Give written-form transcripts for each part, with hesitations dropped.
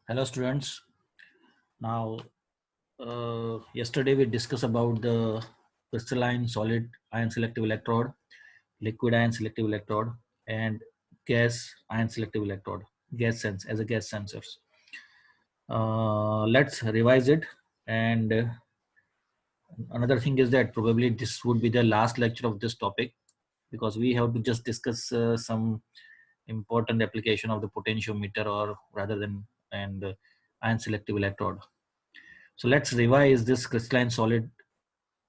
Hello students. Now, yesterday we discussed about the crystalline solid ion selective electrode, liquid ion selective electrode, and gas ion selective electrode, gas sense as a gas sensors. Let's revise it. And another thing is that probably this would be the last lecture of this topic because we have to just discuss some important application of the potentiometer or rather than and ion selective electrode. So let's revise this crystalline solid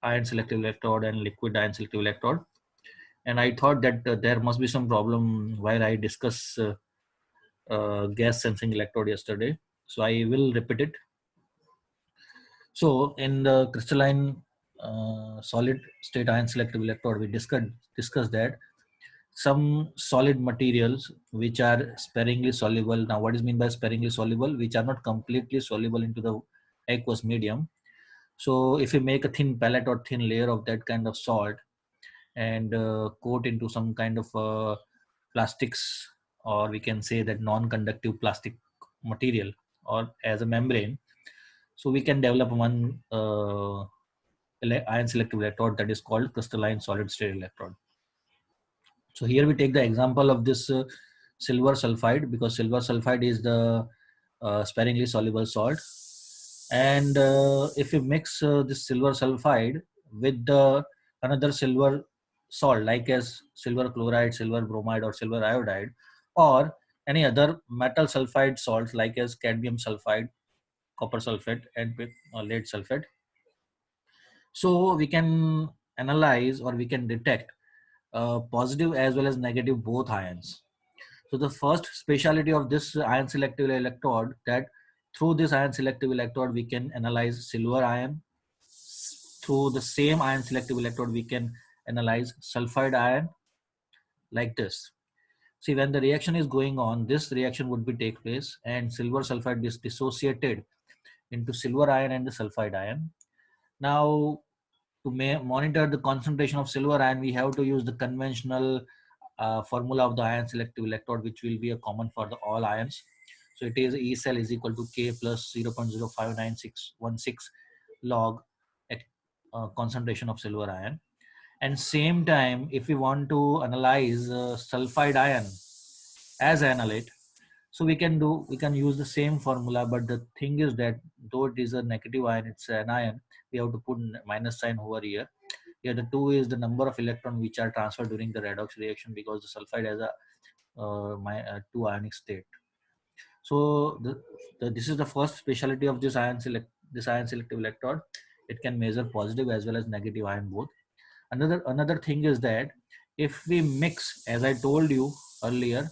ion selective electrode and liquid ion selective electrode. And I thought that there must be some problem while I discuss gas sensing electrode yesterday. So I will repeat it. So in the crystalline solid state ion selective electrode, we discussed that some solid materials which are sparingly soluble. Now, what is mean by sparingly soluble? Which are not completely soluble into the aqueous medium. So if you make a thin pellet or thin layer of that kind of salt and coat into some kind of plastics, or we can say that non-conductive plastic material or as a membrane, so we can develop one ion selective electrode that is called crystalline solid state electrode. So here we take the example of this silver sulfide, because silver sulfide is the sparingly soluble salt. And if you mix this silver sulfide with the another silver salt like as silver chloride, silver bromide, or silver iodide, or any other metal sulfide salts like as cadmium sulfide, copper sulfate, and lead sulfate, so we can analyze or we can detect positive as well as negative both ions. So the first speciality of this ion selective electrode, that through this ion selective electrode we can analyze silver ion. Through the same ion selective electrode we can analyze sulfide ion, like this. See, when the reaction is going on, this reaction would be take place and silver sulfide is dissociated into silver ion and the sulfide ion. Now, to monitor the concentration of silver ion, we have to use the conventional formula of the ion selective electrode, which will be a common for the all ions. So it is E cell is equal to K plus 0.059616 log concentration of silver ion. And same time, if we want to analyze sulfide ion as analyte, so we can use the same formula, but the thing is that though it is a negative ion, it's an ion, we have to put minus sign over here. Here the 2 is the number of electrons which are transferred during the redox reaction, because the sulfide has a 2 ionic state. So this is the first specialty of this ion selective electrode. It can measure positive as well as negative ion both. Another thing is that if we mix, as I told you earlier,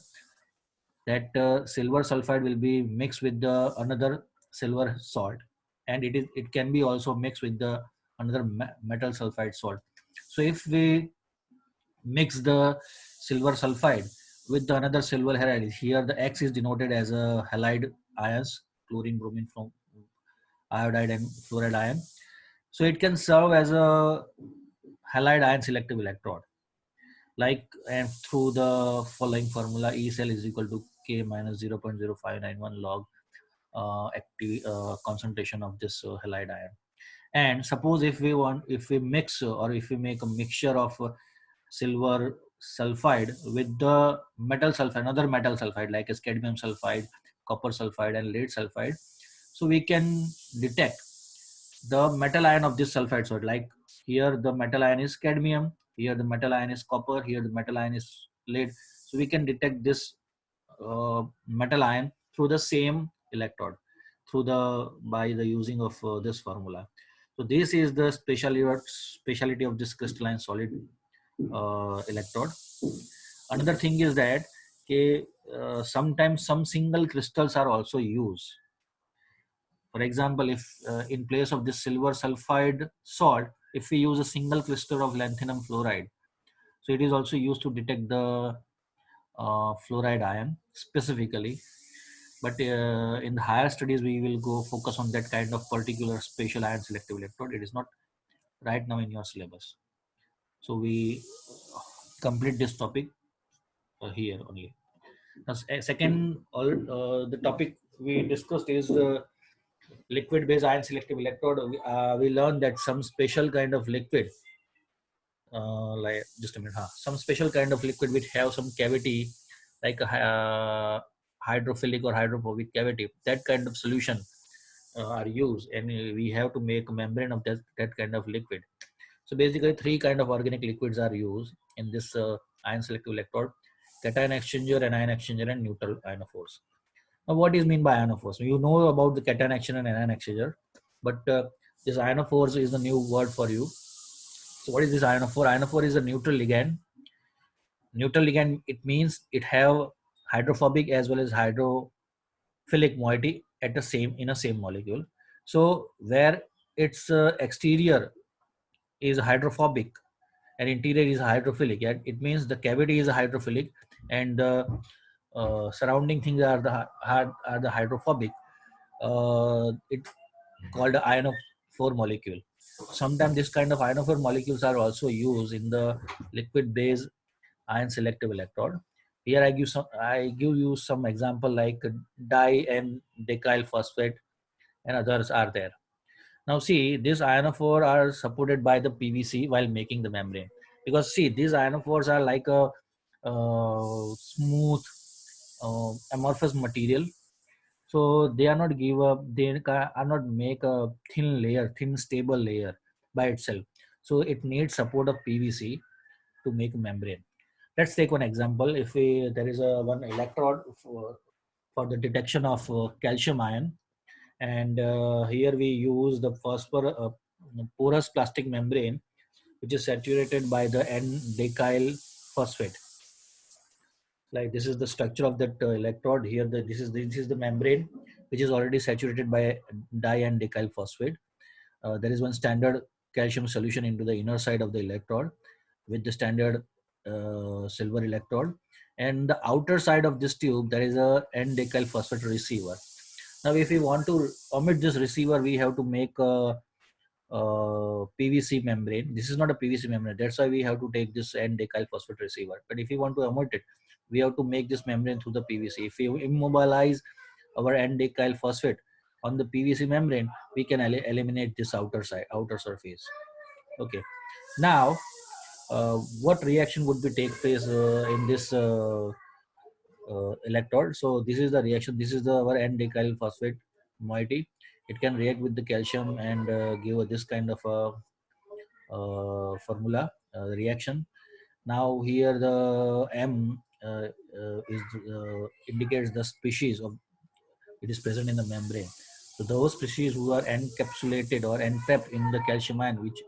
that silver sulfide will be mixed with the another silver salt, and it can be also mixed with the another metal sulfide salt. So if we mix the silver sulfide with the another silver halide, here the X is denoted as a halide ions, chlorine, bromine, from iodide and fluoride ion. So it can serve as a halide ion selective electrode, like, and through the following formula, E cell is equal to K minus 0.0591 log concentration of this halide ion. And suppose if we mix or if we make a mixture of silver sulfide with the metal sulfide, another metal sulfide like as cadmium sulfide, copper sulfide, and lead sulfide, so we can detect the metal ion of this sulfide salt. Like here the metal ion is cadmium, here the metal ion is copper, here the metal ion is lead. So we can detect this metal ion through the same electrode, through the by the using of this formula. So this is the speciality of this crystalline solid electrode. Another thing is that, okay, sometimes some single crystals are also used. For example, if in place of this silver sulfide salt, if we use a single crystal of lanthanum fluoride, so it is also used to detect the fluoride ion specifically. But in the higher studies, we will go focus on that kind of particular special ion selective electrode. It is not right now in your syllabus. So we complete this topic here only. Now, second, the topic we discussed is the liquid based ion selective electrode. We learned that some special kind of liquid, like just a minute, some special kind of liquid which have some cavity, like a hydrophilic or hydrophobic cavity. That kind of solution are used, and we have to make a membrane of that kind of liquid. So basically, three kind of organic liquids are used in this ion selective electrode: cation exchanger, anion exchanger, and neutral ionophores. Now, what is mean by ionophores? You know about the cation exchanger and anion exchanger, but this ionophores is the new word for you. So what is this ionophore? Ionophore is a neutral ligand. Neutral ligand, it means it have hydrophobic as well as hydrophilic moiety at the same in a same molecule. So where its exterior is hydrophobic and interior is hydrophilic, yeah, it means the cavity is hydrophilic and the surrounding things are the hydrophobic. It called a ionophore molecule. Sometimes this kind of ionophore molecules are also used in the liquid based ion selective electrode. Here I give you some example like di and decyl phosphate and others are there. Now see, these ionophore are supported by the PVC while making the membrane, because see, these ionophores are like a smooth amorphous material, so they are not give up, are not make a thin stable layer by itself. So it needs support of PVC to make a membrane. Let's take one example. If we there is a one electrode for the detection of calcium ion, and here we use the porous plastic membrane which is saturated by the N-decyl phosphate. Like this is the structure of that electrode. Here this is the membrane which is already saturated by di and decyl phosphate. There is one standard calcium solution into the inner side of the electrode with the standard silver electrode, and the outer side of this tube there is a N-decyl phosphate receiver. Now if we want to omit this receiver, we have to make a PVC membrane. This is not a PVC membrane. That's why we have to take this N-decyl phosphate receiver. But if we want to omit it, we have to make this membrane through the PVC. If we immobilize our N-decyl phosphate on the PVC membrane, we can eliminate this outer surface. Okay. Now, what reaction would be take place in this electrode? So this is the reaction. This is the our N-decyl phosphate moiety. It can react with the calcium and give this kind of a formula reaction. Now here the M is indicates the species of it is present in the membrane. So those species who are encapsulated or entrapped in the calcium ion, which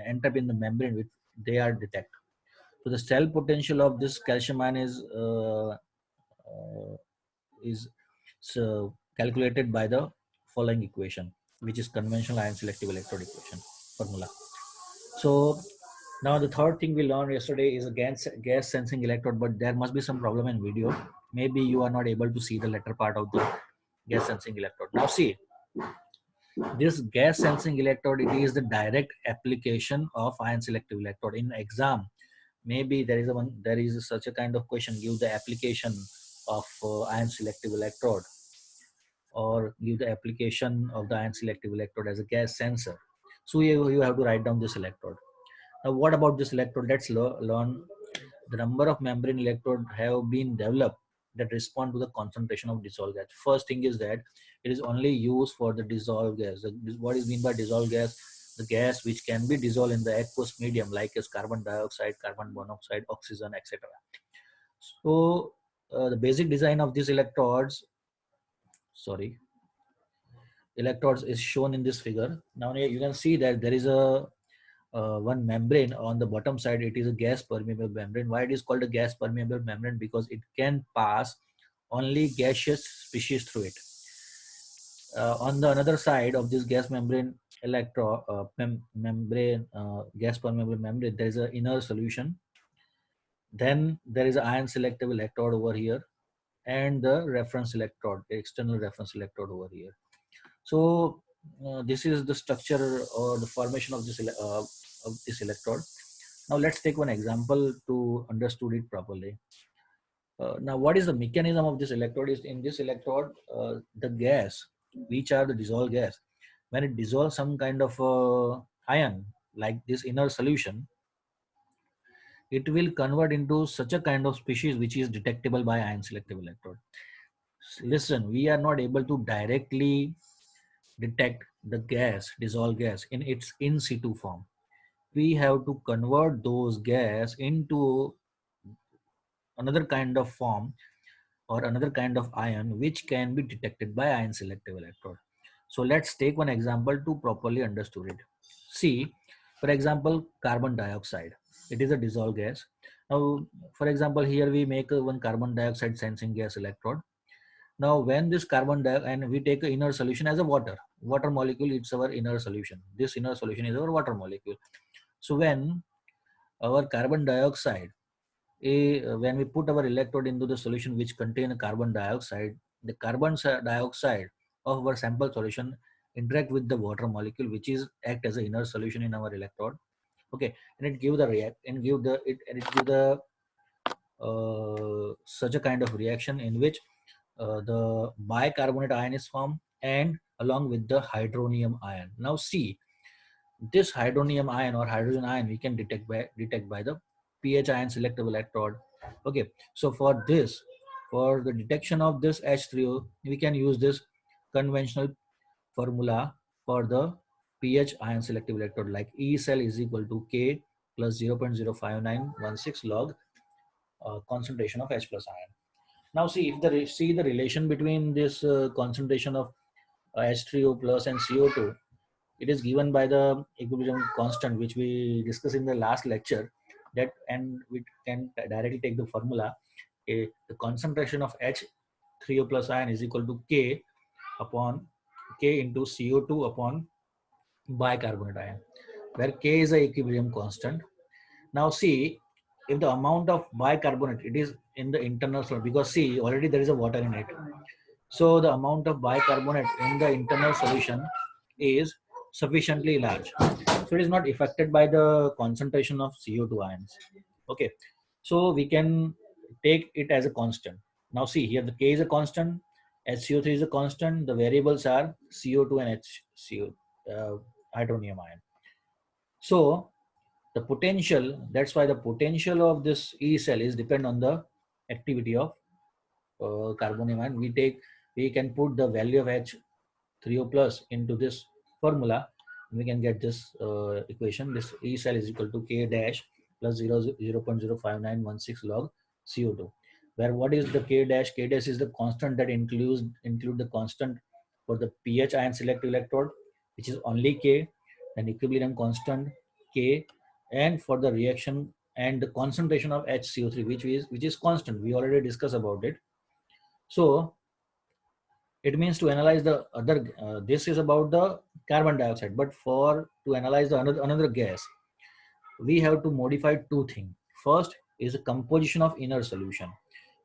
entrapped in the membrane, which they are detected. So the cell potential of this calcium ion is calculated by the following equation, which is conventional ion selective electrode equation formula. So now the third thing we learned yesterday is a gas sensing electrode, but there must be some problem in video. Maybe you are not able to see the latter part of the gas sensing electrode. Now see, this gas sensing electrode, it is the direct application of ion selective electrode. In exam, maybe there is such a kind of question, give the application of ion selective electrode, or give the application of the ion selective electrode as a gas sensor. So you have to write down this electrode. Now, what about this electrode? Let's learn. The number of membrane electrodes have been developed that respond to the concentration of dissolved gas. First thing is that it is only used for the dissolved gas. What is mean by dissolved gas? The gas which can be dissolved in the aqueous medium, like as carbon dioxide, carbon monoxide, oxygen, etc. So the basic design of these electrodes is shown in this figure. Now you can see that there is a one membrane on the bottom side. It is a gas permeable membrane. Why it is called a gas permeable membrane? Because it can pass only gaseous species through it. On the another side of this gas membrane gas permeable membrane, there is an inner solution. Then there is an ion selective electrode over here, and the reference electrode, external reference electrode over here. So this is the structure or the formation of this electrode. Now let's take one example to understand it properly. Now, what is the mechanism of this electrode? Is in this electrode, the gas, which are the dissolved gas, when it dissolves some kind of ion like this inner solution, it will convert into such a kind of species which is detectable by ion selective electrode. Listen, we are not able to directly detect the gas, dissolved gas, in its in situ form. We have to convert those gas into another kind of form or another kind of ion which can be detected by ion selective electrode. So let's take one example to properly understand it. See, for example, carbon dioxide. It is a dissolved gas. Now, for example, here we make one carbon dioxide sensing gas electrode. Now, when this carbon dioxide, and we take an inner solution as a water molecule, it's our inner solution. This inner solution is our water molecule. So when our carbon dioxide, when we put our electrode into the solution which contain carbon dioxide, the dioxide of our sample solution interact with the water molecule, which is act as an inner solution in our electrode. Okay, and it give the react and give the it and it give the such a kind of reaction in which the bicarbonate ion is formed and along with the hydronium ion. Now see, this hydronium ion or hydrogen ion we can detect by the pH ion selective electrode. Okay, so for this, for the detection of this H3O, we can use this conventional formula for the pH ion selective electrode, like E cell is equal to K plus 0.05916 log concentration of H plus ion. Now see, if see the relation between this concentration of H3O plus and CO2, it is given by the equilibrium constant which we discussed in the last lecture, that, and we can directly take the formula. The concentration of H3O plus ion is equal to K upon K into CO2 upon bicarbonate ion, where K is the equilibrium constant. Now see, if the amount of bicarbonate, it is in the internal solution, because see, already there is a water in it. So the amount of bicarbonate in the internal solution is sufficiently large. So it is not affected by the concentration of CO2 ions. Okay. So we can take it as a constant. Now see, here the K is a constant, HCO3 is a constant, the variables are CO2 and HCO, hydronium ion. So the potential, that's why the potential of this E cell is depend on the activity of carbonium ion. We can put the value of H3O plus into this formula. We can get this equation. This E cell is equal to K dash plus 0.05916 log CO2. Where what is the K dash? K dash is the constant that include the constant for the pH ion selective electrode, which is only K, and equilibrium constant K, and for the reaction and the concentration of HCO3, which is constant. We already discussed about it. So it means to analyze the other, this is about the carbon dioxide, but for to analyze the another gas, we have to modify two things. First is the composition of inner solution.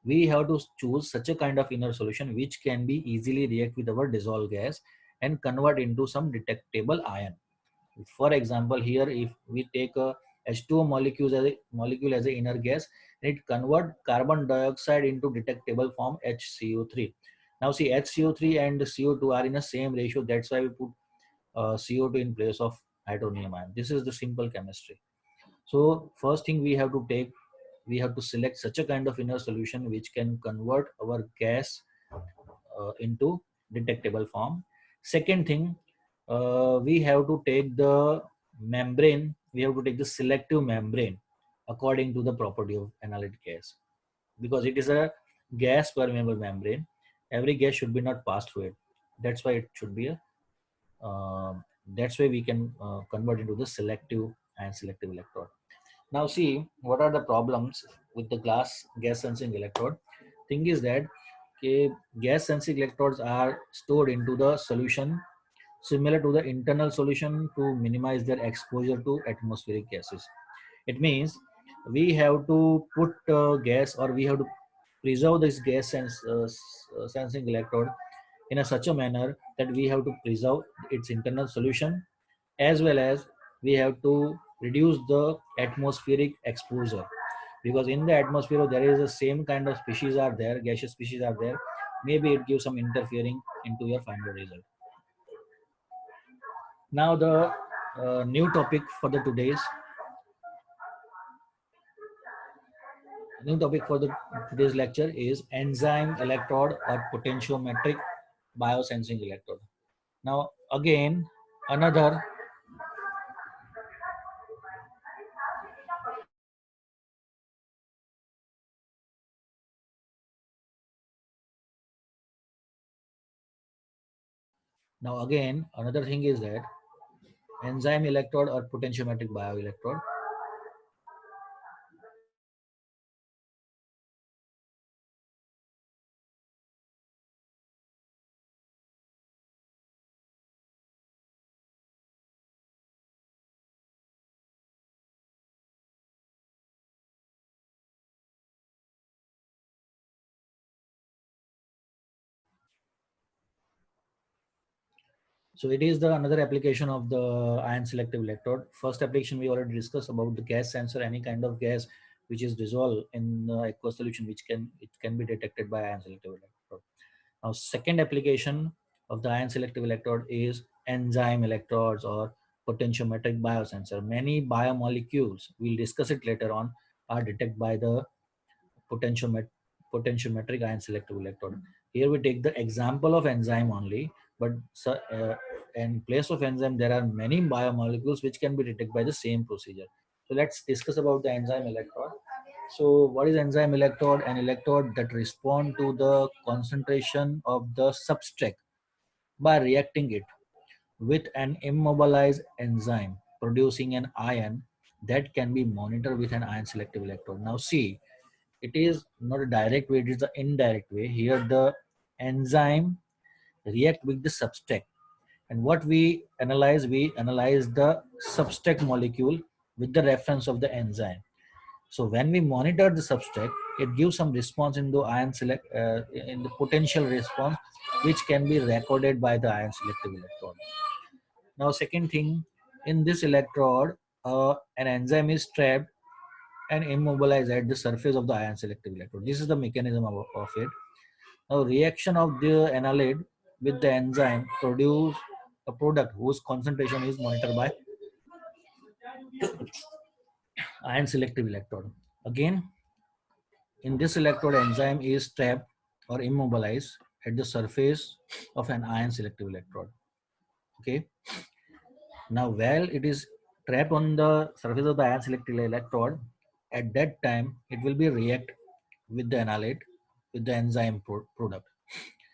We have to choose such a kind of inner solution which can be easily react with our dissolved gas and convert into some detectable ion. For example, here if we take a H2O molecule as an inner gas, it convert carbon dioxide into detectable form HCO3. Now see, HCO3 and CO2 are in the same ratio. That's why we put CO2 in place of hydronium ion. This is the simple chemistry. So first thing we have to select such a kind of inner solution which can convert our gas into detectable form. Second thing, we have to take the membrane, we have to take the selective membrane according to the property of analytic gas, because it is a gas permeable membrane. Every gas should be not pass through it. That's why it should be a that's why we can convert into the selective and selective electrode. Now see, what are the problems with the gas sensing electrode? Thing is that, okay, gas sensing electrodes are stored into the solution similar to the internal solution to minimize their exposure to atmospheric gases. It means we have to put gas, or we have to preserve this sensing electrode in a such a manner that we have to preserve its internal solution, as well as we have to reduce the atmospheric exposure, because in the atmosphere there is the same kind of species are there, gaseous species are there. Maybe it gives some interfering into your final result. Now the new topic for the today's lecture is enzyme electrode or potentiometric biosensing electrode. Now again another another thing is that enzyme electrode or potentiometric bioelectrode. So it is the another application of the ion selective electrode. First application we already discussed about the gas sensor, any kind of gas which is dissolved in aqueous solution, which can be detected by ion selective electrode. Now second application of the ion selective electrode is enzyme electrodes or potentiometric biosensor. Many biomolecules, we'll discuss it later on, are detected by the potentiomet- potentiometric ion selective electrode. Here we take the example of enzyme only, but in place of enzyme, there are many biomolecules which can be detected by the same procedure. So let's discuss about the enzyme electrode. So what is enzyme electrode? An electrode that respond to the concentration of the substrate by reacting it with an immobilized enzyme producing an ion that can be monitored with an ion selective electrode. Now see, it is not a direct way, it is the indirect way. Here the enzyme react with the substrate, and what we analyze the substrate molecule with the reference of the enzyme. So when we monitor the substrate, it gives some response in the in the potential response, which can be recorded by the ion selective electrode. Now second thing, in this electrode an enzyme is trapped and immobilized at the surface of the ion selective electrode. This is the mechanism of it. Now reaction of the analyte with the enzyme produce a product whose concentration is monitored by ion selective electrode. Again, in this electrode, enzyme is trapped or immobilized at the surface of an ion selective electrode. Okay. Now, while it is trapped on the surface of the ion selective electrode, at that time it will be react with the analyte with the enzyme product,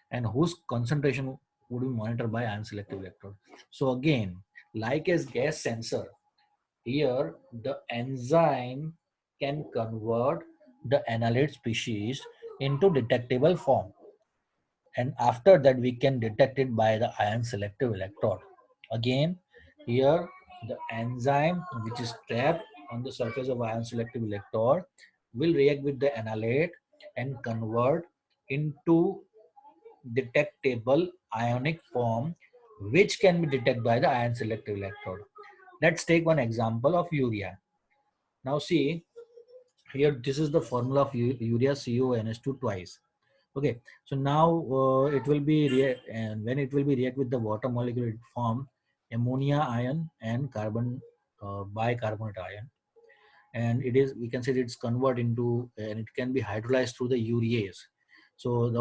and whose concentration would be monitored by ion selective electrode. So again, like as gas sensor, here the enzyme can convert the analyte species into detectable form, and after that we can detect it by the ion selective electrode. Again, here the enzyme which is trapped on the surface of ion selective electrode will react with the analyte and convert into detectable ionic form, which can be detected by the ion selective electrode. Let's take one example of urea. Now see, here this is the formula of urea, CONH2 twice. Okay, so now it will be and when it will be react with the water molecule, it form ammonia ion and carbon bicarbonate ion, and it is, we can say it's convert into, and it can be hydrolyzed through the urease. So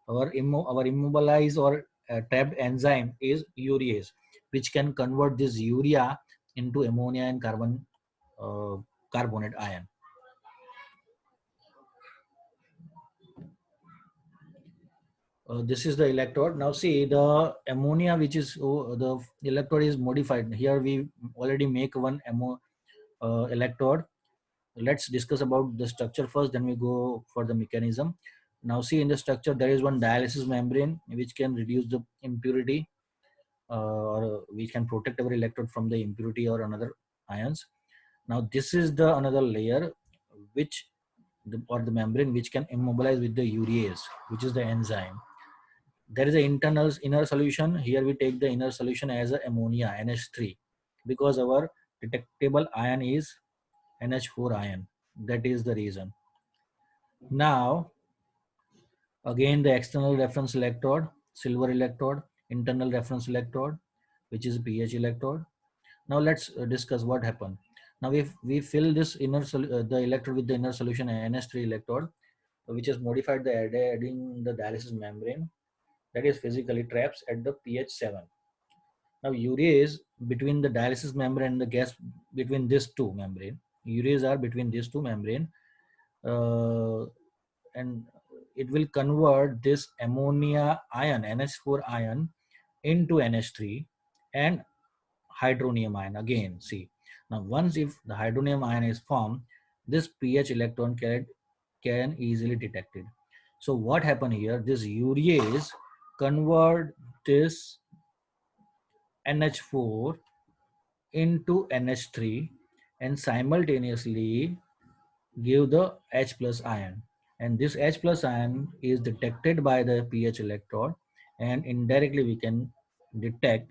our immobilized or trapped enzyme is urease, which can convert this urea into ammonia and carbon carbonate ion. This is the electrode. Now see the ammonia, which is the electrode is modified. Here we already make one electrode. Let's discuss about the structure first, then we go for the mechanism. Now see, in the structure there is one dialysis membrane which can reduce the impurity, or we can protect our electrode from the impurity or another ions. Now this is the another layer which or the membrane which can immobilize with the urease, which is the enzyme. There is an internal inner solution. Here we take the inner solution as a ammonia NH3, because our detectable ion is NH4 ion. That is the reason. Now, again, the external reference electrode, silver electrode, internal reference electrode, which is pH electrode. Now let's discuss what happened. Now if we fill this the electrode with the inner solution NH3 electrode, which is modified the adding the dialysis membrane, that is physically traps at the pH 7. Now urease between the dialysis membrane and the gas between these two membrane. Urease are between these two membrane, uh, and it will convert this ammonia ion NH4 ion into NH3 and hydronium ion again. See, now once if the hydronium ion is formed, this pH electron can easily detected. So what happened here? This urease convert this NH4 into NH3 and simultaneously give the H plus ion, and this H plus ion is detected by the pH electrode, and indirectly we can detect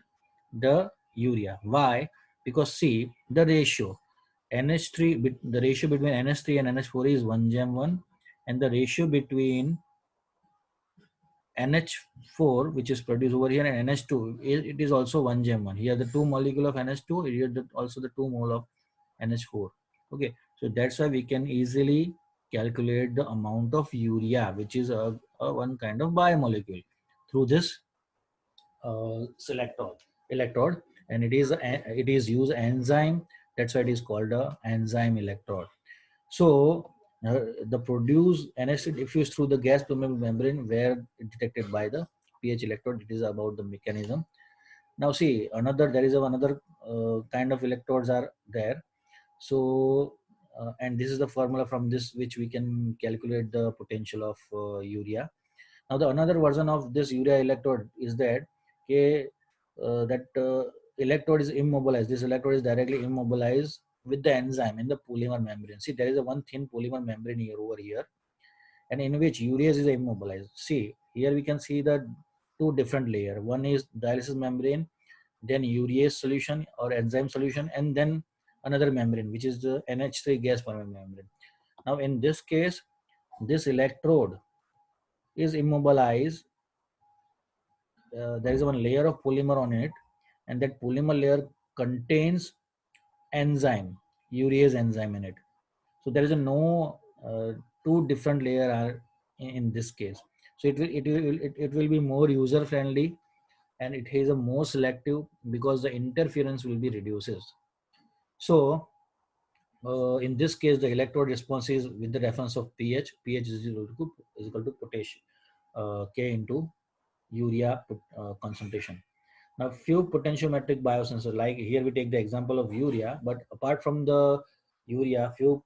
the urea. Why? Because see the ratio NH3, the ratio between NH3 and NH4 is 1:1, and the ratio between NH4 which is produced over here and NH2 it is also 1:1. Here the two molecule of NH2, here also the 2 mole of NH4. Okay, so that's why we can easily calculate the amount of urea, which is a one kind of biomolecule, through this selector electrode, and it is used enzyme. That's why it is called a enzyme electrode. So the produced NH diffused through the gas permeable membrane where detected by the pH electrode. It is about the mechanism. Now see another, there is another kind of electrodes are there. So and this is the formula from this which we can calculate the potential of urea. Now the another version of this urea electrode is that okay, electrode is immobilized. This electrode is directly immobilized with the enzyme in the polymer membrane. See, there is a one thin polymer membrane here over here, and in which urease is immobilized. See, here we can see the two different layer. One is dialysis membrane, then urease solution or enzyme solution, and then another membrane, which is the NH3 gas permeable membrane. Now, in this case, this electrode is immobilized. There is one layer of polymer on it, and that polymer layer contains enzyme, urease enzyme in it. So there is a no two different layer are in this case. So it will be more user friendly, and it is a more selective because the interference will be reduces. So in this case, the electrode response is with the reference of pH. pH is equal to potassium K into urea concentration. Now, few potentiometric biosensors, like here we take the example of urea, but apart from the urea, few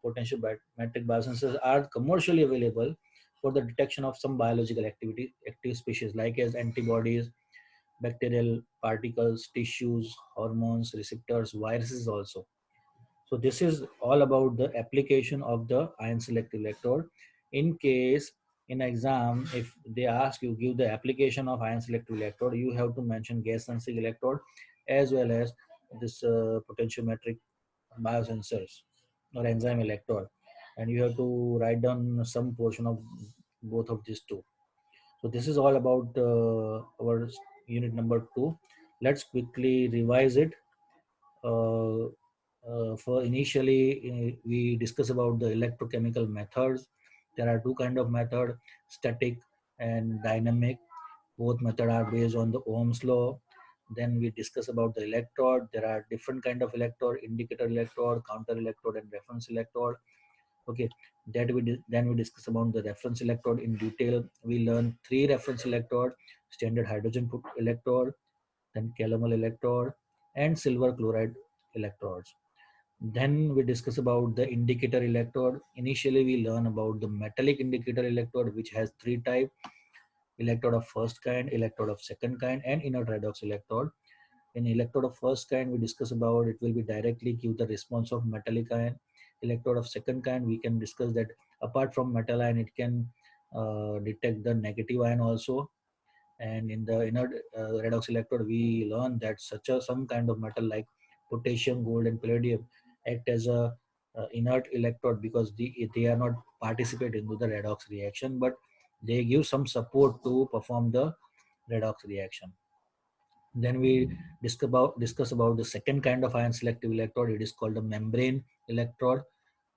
potentiometric biosensors are commercially available for the detection of some biological active species, like as antibodies, bacterial particles, tissues, hormones, receptors, viruses also. So this is all about the application of the ion selective electrode. In case in exam, if they ask you give the application of ion selective electrode, you have to mention gas sensing electrode as well as this potentiometric biosensors or enzyme electrode, and you have to write down some portion of both of these two. So this is all about our unit number 2. Let's quickly revise it. Uh, for initially, we discuss about the electrochemical methods. There are two kind of method: static and dynamic. Both method are based on the Ohm's law. Then we discuss about the electrode. There are different kind of electrode: indicator electrode, counter electrode, and reference electrode. Okay, then we discuss about the reference electrode in detail. We learn three reference electrode: standard hydrogen electrode, then calomel electrode, and silver chloride electrodes. Then we discuss about the indicator electrode. Initially, we learn about the metallic indicator electrode, which has three type: electrode of first kind, electrode of second kind, and inert redox electrode. In electrode of first kind, we discuss about it will be directly give the response of metallic ion. Electrode of second kind, we can discuss that apart from metal ion, it can detect the negative ion also. And in the inert redox electrode, we learn that some kind of metal like potassium, gold, and palladium act as a inert electrode because they are not participating into the redox reaction, but they give some support to perform the redox reaction. Then we discuss about the second kind of ion selective electrode. It is called the membrane electrode.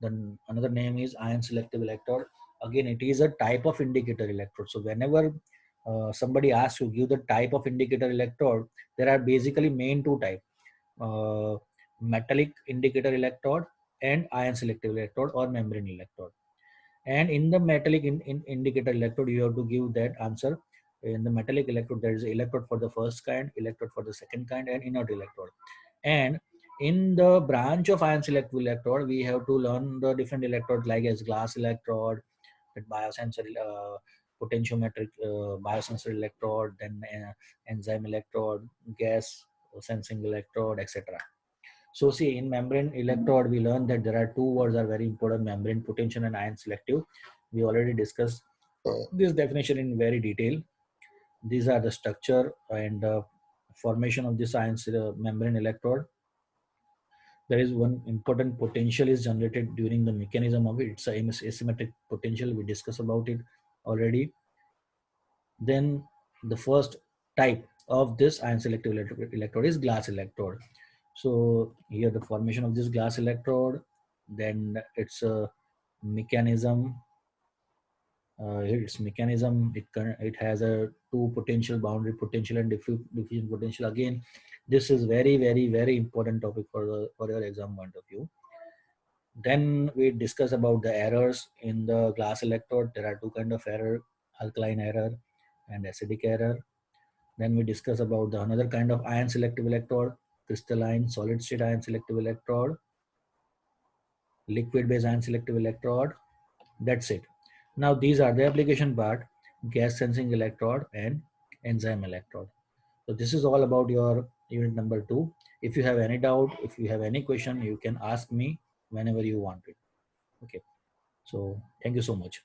Then another name is ion selective electrode. Again, it is a type of indicator electrode. So whenever somebody asks you give the type of indicator electrode, there are basically main two types: metallic indicator electrode and ion selective electrode or membrane electrode. And in the metallic indicator electrode, you have to give that answer. In the metallic electrode, there is electrode for the first kind, electrode for the second kind, and inert electrode. And in the branch of ion selective electrode, we have to learn the different electrodes like as glass electrode, biosensor, potentiometric biosensor electrode, then enzyme electrode, gas sensing electrode, etc. So see, in membrane electrode, we learned that there are two words are very important: membrane potential and ion selective. We already discussed this definition in very detail. These are the structure and formation of this ion membrane electrode. There is one important potential is generated during the mechanism of it. It's a asymmetric potential. We discussed about it already. Then the first type of this ion selective electrode is glass electrode. So here the formation of this glass electrode, then its mechanism. It has a two potential, boundary potential and diffusion potential. Again, this is very important topic for your exam point of view. Then we discuss about the errors in the glass electrode. There are two kind of error: alkaline error and acidic error. Then we discuss about the another kind of ion selective electrode: crystalline solid state ion selective electrode, liquid based ion selective electrode. That's it. Now these are the application part: gas sensing electrode and enzyme electrode. So this is all about your unit number 2. If you have any doubt, if you have any question, you can ask me whenever you want it. Okay. So thank you so much.